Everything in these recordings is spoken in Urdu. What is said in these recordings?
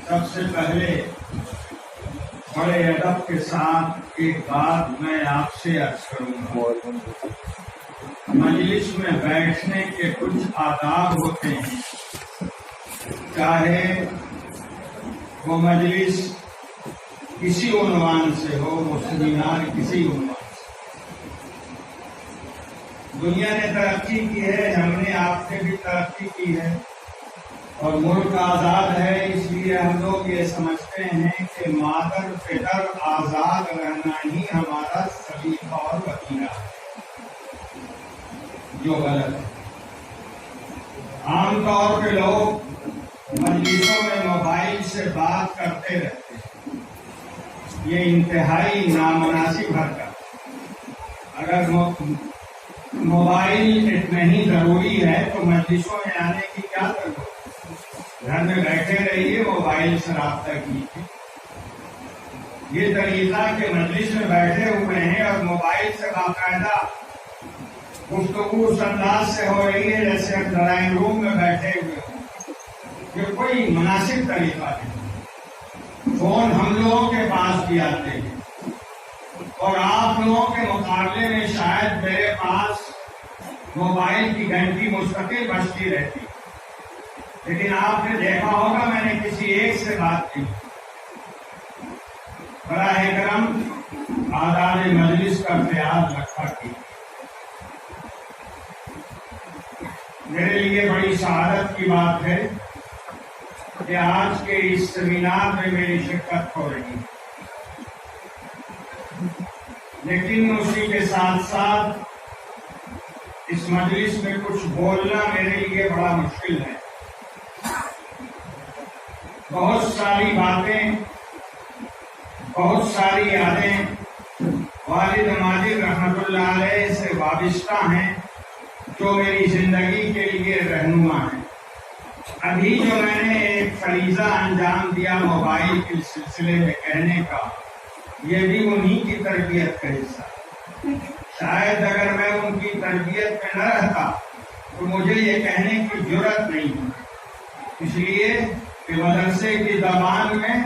سب سے پہلے بڑے ادب کے ساتھ ایک بات میں آپ سے عرض کروں گا۔ مجلس میں بیٹھنے کے کچھ آداب ہوتے ہیں، چاہے وہ مجلس کسی عنوان سے ہو، وہ سیمینار کسی عنوان سے۔ دنیا نے ترقی کی ہے، ہم نے آپ نے بھی ترقی کی ہے، اور ملک آزاد ہے، اس لیے ہم لوگ یہ سمجھتے ہیں کہ مادر پدر آزاد رہنا ہی ہمارا سلیقہ اور وطیرہ ہے، جو غلط ہے۔ عام طور پہ لوگ مجلسوں میں موبائل سے بات کرتے رہتے ہیں، یہ انتہائی نامناسب حرکت ہے۔ اگر موبائل نہیں ضروری ہے تو مجلسوں میں آنے کی کیا ضرورت ہے؟ گھر میں بیٹھے رہیے، موبائل سے رابطہ کیجیے۔ یہ طریقہ کہ مجلس میں بیٹھے ہوئے ہیں اور موبائل سے باقاعدہ گفتگو اس انداز سے ہو رہی ہے جیسے ہم ڈرائنگ روم میں بیٹھے ہوئے ہوں، یہ کوئی مناسب طریقہ نہیں۔ فون ہم لوگوں کے پاس بھی آتے ہیں، اور آپ لوگوں کے مقابلے میں شاید میرے پاس موبائل کی گھنٹی مستقل بجتی رہتی، لیکن آپ نے دیکھا ہوگا میں نے کسی ایک سے بات کی۔ براہ کرم آداب مجلس کا خیال رکھا کی۔ میرے لیے بڑی سعادت کی بات ہے کہ آج کے اس سیمینار میں میری شرکت ہو رہی ہے، لیکن اسی کے ساتھ ساتھ اس مجلس میں کچھ بولنا میرے لیے بڑا مشکل ہے۔ بہت ساری باتیں، بہت ساری یادیں والد ماجد رحمت اللہ علیہ سے وابستہ ہیں، جو میری زندگی کے لیے رہنما ہیں۔ ابھی جو میں نے ایک فریضہ انجام دیا موبائل کے سلسلے میں کہنے کا، یہ بھی انہی کی تربیت کا حصہ ہے۔ شاید اگر میں ان کی تربیت میں نہ رہتا تو مجھے یہ کہنے کی جرأت نہیں ہوتی، اس لیے کہ مدرسے کی زبان میں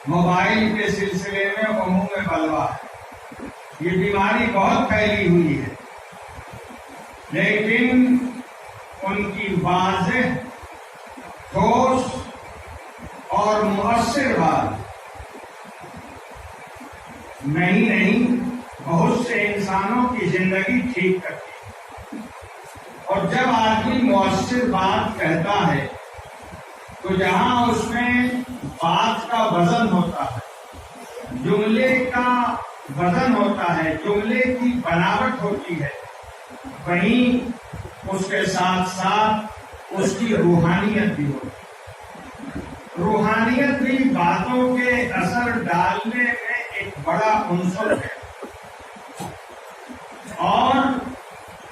موبائل کے سلسلے میں عموم بلوا ہے، یہ بیماری بہت پھیلی ہوئی ہے، لیکن ان کی واضح، ٹھوس اور مؤثر بات نہیں بہت سے انسانوں کی زندگی ٹھیک کرتی ہے۔ اور جب آدمی مؤثر بات کہتا ہے تو جہاں اس میں بات کا وزن ہوتا ہے، جملے کا وزن ہوتا ہے، جملے کی بناوٹ ہوتی ہے، وہیں اس کے ساتھ ساتھ اس کی روحانیت بھی ہوتی ہے۔ روحانیت بھی باتوں کے اثر ڈالنے میں ایک بڑا عنصر ہے، اور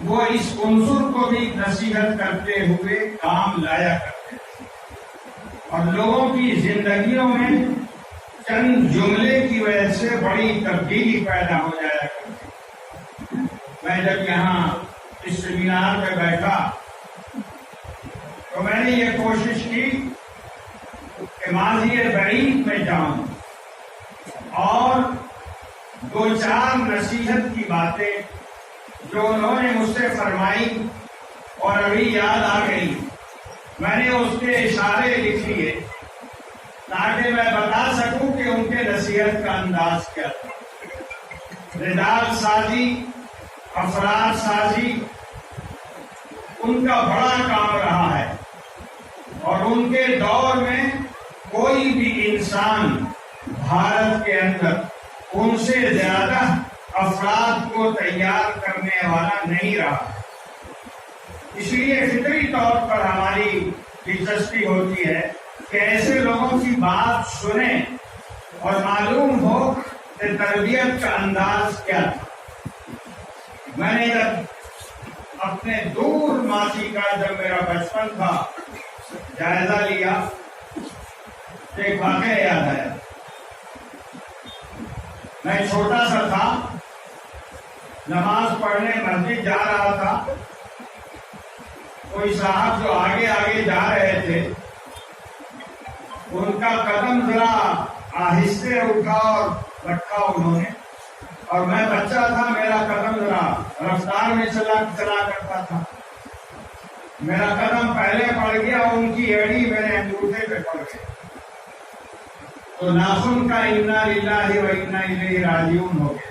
وہ اس عنصر کو بھی نصیحت کرتے ہوئے کام لایا کرتے ہیں، اور لوگوں کی زندگیوں میں چند جملے کی وجہ سے بڑی تبدیلی پیدا ہو جایا کرتی۔ میں جب یہاں اس سیمینار میں بیٹھا تو میں نے یہ کوشش کی کہ ماضی بعید میں جاؤں اور دو چار نصیحت کی باتیں جو انہوں نے مجھ سے فرمائی اور ابھی یاد آ گئی، میں نے اس کے اشارے لکھ لیے تاکہ میں بتا سکوں کہ ان کے نصیحت کا انداز کیا تھا۔ رجال سازی، افراد سازی ان کا بڑا کام رہا ہے، اور ان کے دور میں کوئی بھی انسان بھارت کے اندر ان سے زیادہ افراد کو تیار کرنے والا نہیں رہا۔ اس لیے فطری طور پر ہماری دلچسپی ہوتی ہے کہ ایسے لوگوں کی بات سنیں اور معلوم ہو کہ تربیت کا انداز کیا تھا۔ میں نے جب اپنے دور ماضی کا، جب میرا بچپن تھا، جائزہ لیا تو ایک واقعہ یاد آیا۔ میں چھوٹا سا تھا، نماز پڑھنے مسجد جا رہا تھا، کوئی صاحب جو آگے آگے جا رہے تھے ان کا قدم ذرا آہستہ اٹھا اور رکھا انہوں نے، اور میں بچہ تھا، میرا قدم ذرا رفتار میں چلا کرتا تھا، میرا قدم پہلے پڑ گیا، ان کی ایڑی میرے انگوٹھے پہ پڑ گئی، تو ناخن کا انا للہ و انا الیہ راجعون ہو گیا۔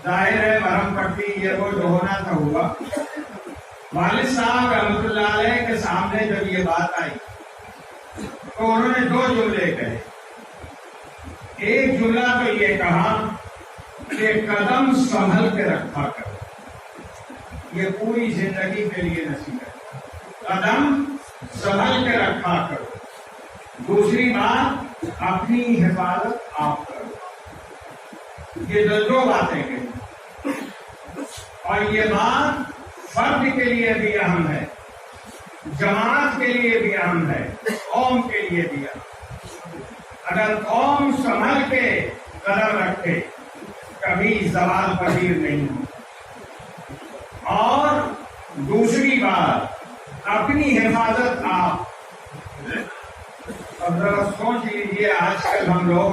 ظاہر ہے مرہم پٹی یہ وہ جو ہونا تھا ہوا۔ والد صاحب رحمۃ اللہ علیہ کے سامنے جب یہ بات آئی تو انہوں نے 2 جملے کہے۔ ایک جملہ تو یہ کہا کہ قدم سنبھل کے رکھا کرو، یہ پوری زندگی کے لیے نصیحت ہے، قدم سنبھل کے رکھا کرو۔ دوسری بات، اپنی حفاظت آپ کرو۔ یہ 2 باتیں کہیں، اور یہ بات فرد کے لیے بھی اہم ہے، جماعت کے لیے بھی اہم ہے، قوم کے لیے بھی اہم ہے۔ اگر قوم سنبھل کے قدم رکھے کبھی زوال پذیر نہیں ہو۔ اور دوسری بات، اپنی حفاظت آپ۔ اب ذرا سوچ لیجیے آج کل ہم لوگ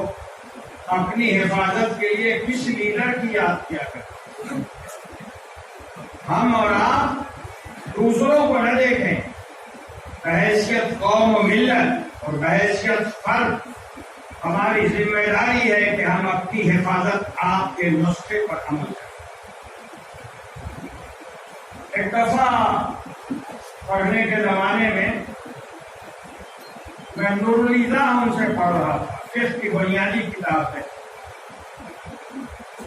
اپنی حفاظت کے لیے کس لیڈر کی یاد کیا کرتے ہیں؟ ہم اور آپ دوسروں کو نہ دیکھیں، بحیثیت قوم و ملت اور بحیثیت فرد ہماری ذمہ داری ہے کہ ہم اپنی حفاظت آپ کے نسخے پر عمل کریں۔ ایک دفعہ پڑھنے کے زمانے میں میں نورالنظام سے پڑھ رہا تھا، فقہ کی بنیادی کتاب ہے۔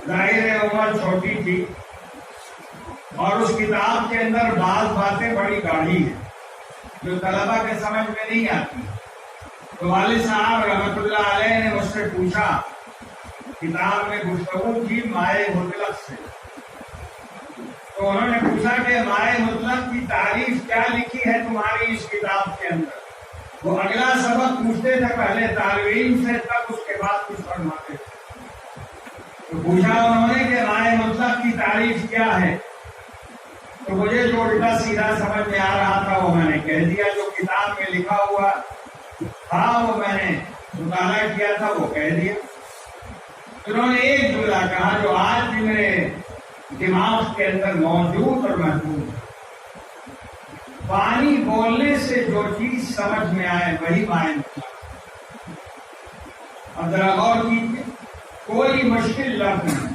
ظاہر عمر چھوٹی تھی اور اس کتاب کے اندر بعض باتیں بڑی گاڑھی ہیں جو طلبہ کے سمجھ میں نہیں آتی۔ تو والد صاحب رحمۃ اللہ علیہ نے مجھ سے پوچھا، کتاب میں گفتگو کی مائے مطلق سے، تو انہوں نے پوچھا کہ مائے مطلق کی تعریف کیا لکھی ہے تمہاری اس کتاب کے اندر؟ وہ اگلا سبق پوچھتے تھے پہلے طالب علم سے، تب اس کے بعد کچھ فرماتے تھے۔ تو پوچھا انہوں نے کہ مائے مطلق کی تعریف کیا ہے؟ تو مجھے جو الٹا سیدھا سمجھ میں آ رہا تھا وہ میں نے کہہ دیا، جو کتاب میں لکھا ہوا تھا وہ میں نے مطالعہ کیا تھا وہ کہہ دیا۔ انہوں نے ایک جملہ کہا جو آج بھی میرے دماغ کے اندر موجود اور محفوظ ہے، پانی بولنے سے جو چیز سمجھ میں آئے وہی مائے مطلق۔ اب ذرا غور کیجیے، کوئی مشکل لفظ نہیں،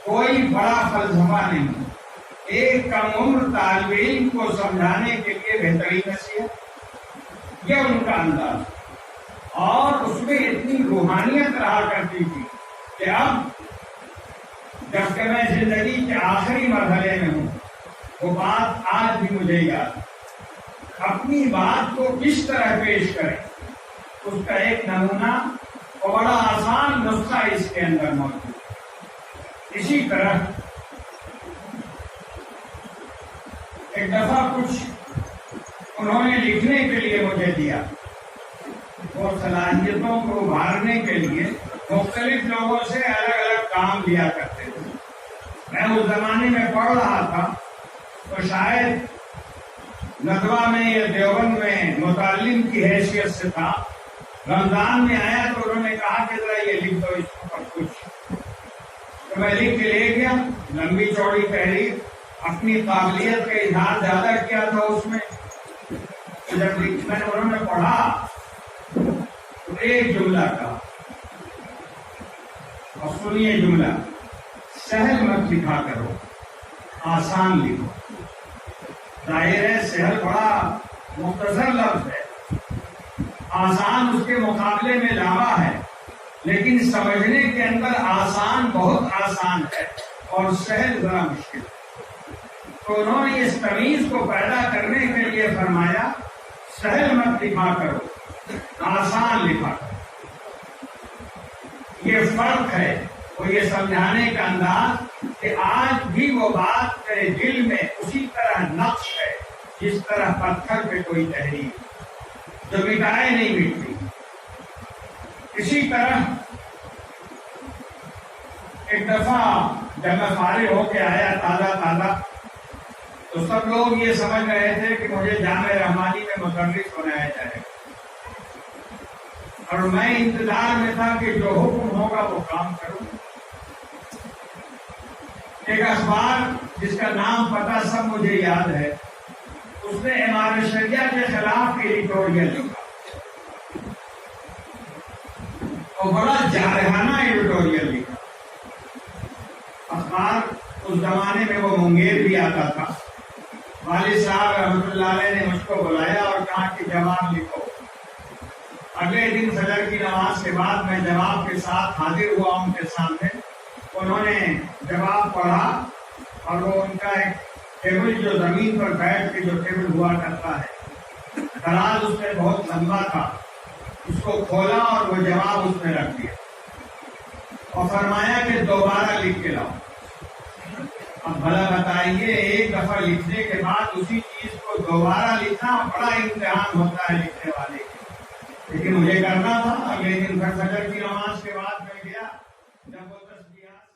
کوئی بڑا فلسفہ نہیں، ایک کم عمر طالب علم کو سمجھانے کے لیے بہترین نصیحت، یہ ان کا انداز، اور اس میں اتنی روحانیت رہا کرتی تھی کہ اب جبکہ میں زندگی کے آخری مرحلے میں ہوں، وہ بات آج بھی مجھے یاد ہے۔ اپنی بات کو کس طرح پیش کریں، اس کا ایک نمونہ اور بڑا آسان نسخہ اس کے اندر موجود ہے۔ اسی طرح ایک دفعہ کچھ انہوں نے لکھنے کے لیے مجھے دیا، وہ صلاحیتوں کو ابھارنے کے لیے مختلف لوگوں سے الگ الگ کام لیا کرتے تھے۔ میں اس زمانے میں پڑھ رہا تھا تو شاید ندوہ میں یا دیوبند میں متعلم کی حیثیت سے تھا، رمضان میں آیا تو انہوں نے کہا کہ ذرا یہ لکھ دو اس پر کچھ، تو میں لکھ کے لے گیا، لمبی چوڑی تحریر، اپنی قابلیت کا اظہار زیادہ کیا تھا اس میں۔ جب میں نے انہوں نے پڑھا تو ایک جملہ کہا، اور سنیے جملہ، سہل مت لکھا کرو، آسان لکھو۔ ظاہر ہے سہل بڑا مختصر لفظ ہے، آسان اس کے مقابلے میں لاوا ہے، لیکن سمجھنے کے اندر آسان بہت آسان ہے اور سہل ذرا مشکل ہے۔ تو انہوں نے اس تمیز کو پیدا کرنے کے لیے فرمایا، سہل مت لکھا کرو، آسان لکھا کرو۔ یہ فرق ہے، وہ یہ سمجھانے کا انداز کہ آج بھی وہ بات میرے دل میں اسی طرح نقش ہے جس طرح پتھر پہ کوئی تحریر جو مٹائے نہیں مٹتی۔ اسی طرح ایک دفعہ جب میں فارغ ہو کے آیا تازہ، تو تو سب لوگ یہ سمجھ رہے تھے کہ مجھے جامع رحمانی میں مدرس بنایا جائے، اور میں انتظار میں تھا کہ جو حکم ہوگا وہ کام کروں۔ ایک اخبار جس کا نام پتہ سب مجھے یاد ہے، اس نے امام شریعہ کے خلاف ایڈیٹوریل لکھا، اور بڑا جارحانہ ایڈیٹوریل لکھا۔ اخبار اس زمانے میں وہ منگیر بھی آتا تھا۔ والد صاحب رحمۃ اللہ علیہ نے مجھ کو بلایا اور کہا کہ جواب لکھو۔ اگلے دن فجر کی نماز کے بعد میں جواب کے ساتھ حاضر ہوا ان کے سامنے۔ انہوں نے جواب پڑھا، اور وہ ان کا ایک ٹیبل جو زمین پر بیٹھ کے جو ٹیبل ہوا کرتا ہے، دراز اس میں بہت لمبا تھا، اس کو کھولا اور وہ جواب اس میں رکھ دیا اور فرمایا کہ دوبارہ لکھ کے لاؤ۔ اب بھلا بتائیے، ایک دفعہ لکھنے کے بعد اسی چیز کو دوبارہ لکھنا بڑا امتحان ہوتا ہے لکھنے والے کے، لیکن مجھے کرنا تھا۔ اگلے دن فجر کی نماز کے بعد میں گیا، جب وہ تسبیحات